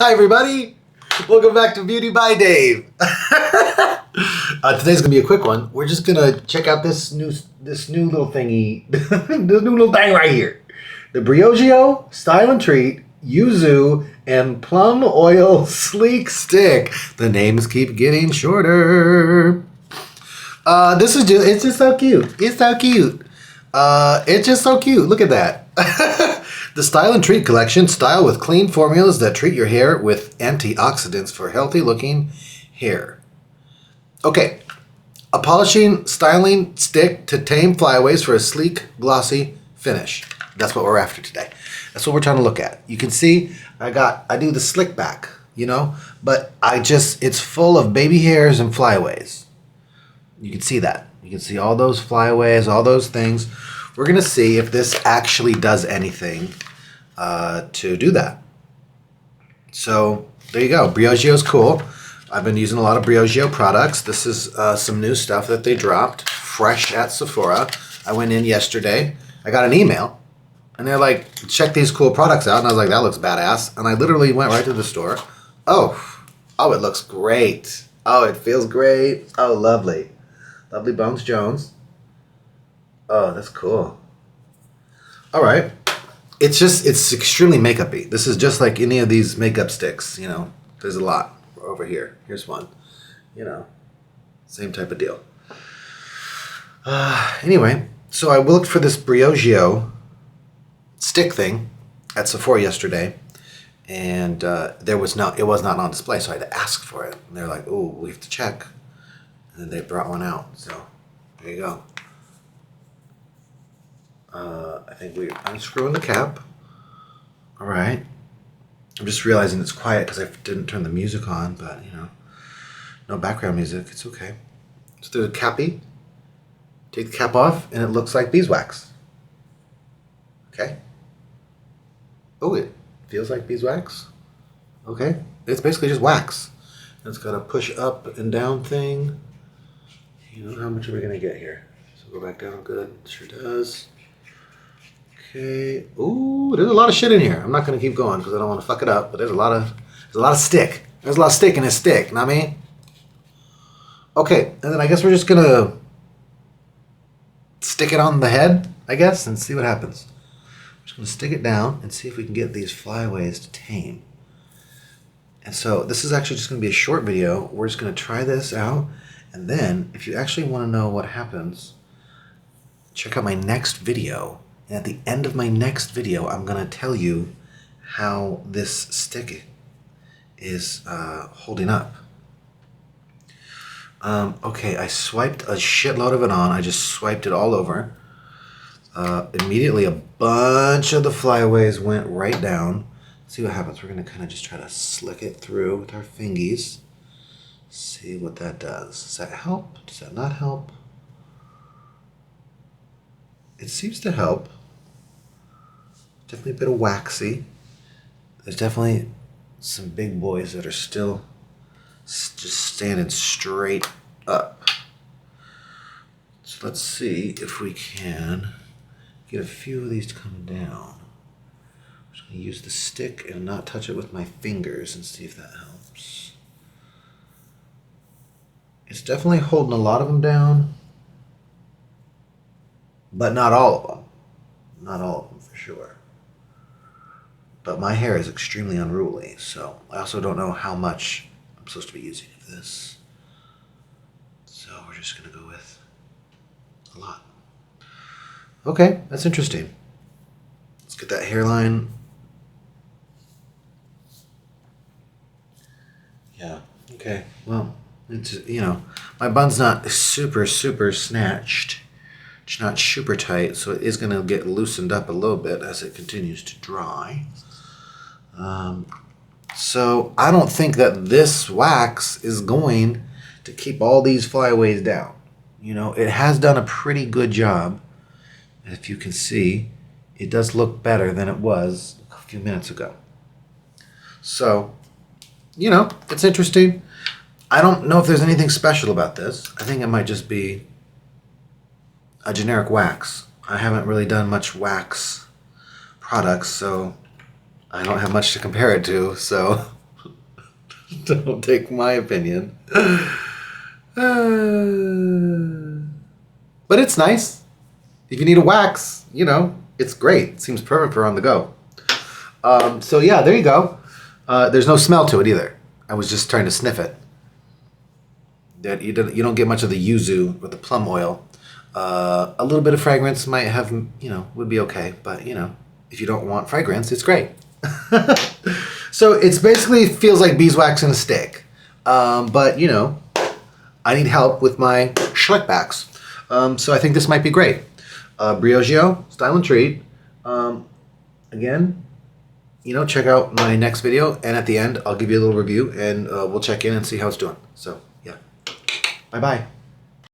Hi everybody! Welcome back to Beauty by Dave. Today's gonna be a quick one. We're just gonna check out this new little thingy, this new little thing right here. The Briogeo Style and Treat Yuzu and Plum Oil Sleek Stick. The names keep getting shorter. It's just so cute. It's so cute. It's just so cute. Look at that. The Style and Treat collection, style with clean formulas that treat your hair with antioxidants for healthy looking hair. Okay, a polishing, styling stick to tame flyaways for a sleek, glossy finish. That's what we're after today. That's what we're trying to look at. You can see I do the slick back, but it's full of baby hairs and flyaways. You can see that. You can see all those flyaways, all those things. We're going to see if this actually does anything to do that. So there you go. Briogeo's cool. I've been using a lot of Briogeo products. This is some new stuff that they dropped fresh at Sephora. I went in yesterday. I got an email and they're like, check these cool products out. And I was like, that looks badass. And I literally went right to the store. Oh, it looks great. Oh, it feels great. Oh, lovely. Lovely Bones Jones. Oh, that's cool. All right. It's extremely makeup-y. This is just like any of these makeup sticks, There's a lot over here. Here's one. Same type of deal. Anyway, so I looked for this Briogeo stick thing at Sephora yesterday, and it was not on display, so I had to ask for it. And they're like, "Oh, we have to check." And then they brought one out. So there you go. I think we're unscrewing the cap. All right. I'm just realizing it's quiet because I didn't turn the music on, but no background music. It's okay. So there's a cappy. Take the cap off, and it looks like beeswax. Okay. Oh, it feels like beeswax. Okay. It's basically just wax. It's got a push up and down thing. How much are we going to get here? So go back down. Good. Sure does. Okay. Ooh, there's a lot of shit in here. I'm not going to keep going because I don't want to fuck it up, but there's a lot of stick. There's a lot of stick in this stick, you know what I mean? Okay, and then I guess we're just going to stick it on the head, I guess, and see what happens. I'm just going to stick it down and see if we can get these flyaways to tame. And so this is actually just going to be a short video. We're just going to try this out. And then if you actually want to know what happens, check out my next video. And at the end of my next video, I'm going to tell you how this stick is holding up. Okay, I swiped a shitload of it on. I just swiped it all over. Immediately, a bunch of the flyaways went right down. Let's see what happens. We're going to kind of just try to slick it through with our fingies. See what that does. Does that help? Does that not help? It seems to help. Definitely a bit of waxy. There's definitely some big boys that are still just standing straight up. So let's see if we can get a few of these to come down. I'm just going to use the stick and not touch it with my fingers and see if that helps. It's definitely holding a lot of them down, but not all of them. Not all of them for sure. But my hair is extremely unruly, so I also don't know how much I'm supposed to be using of this. So we're just going to go with a lot. Okay, that's interesting. Let's get that hairline. Yeah, okay. Well, it's, my bun's not super snatched. It's not super tight, so it is going to get loosened up a little bit as it continues to dry. So I don't think that this wax is going to keep all these flyaways down. It has done a pretty good job. If you can see, it does look better than it was a few minutes ago. So, it's interesting. I don't know if there's anything special about this. I think it might just be a generic wax. I haven't really done much wax products, so I don't have much to compare it to. So Don't take my opinion. But it's nice. If you need a wax, you know, it's great. It seems perfect for on the go. So yeah, there you go. There's no smell to it either. I was just trying to sniff it. That you don't get much of the yuzu with the plum oil. A little bit of fragrance might have, you know, would be okay. But, you know, if you don't want fragrance, it's great. So it's basically feels like beeswax in a stick. But, you know, I need help with my schlickbacks. So I think this might be great. Briogeo, Style and Treat. Again, you know, check out my next video. And at the end, I'll give you a little review. And we'll check in and see how it's doing. So, yeah. Bye-bye.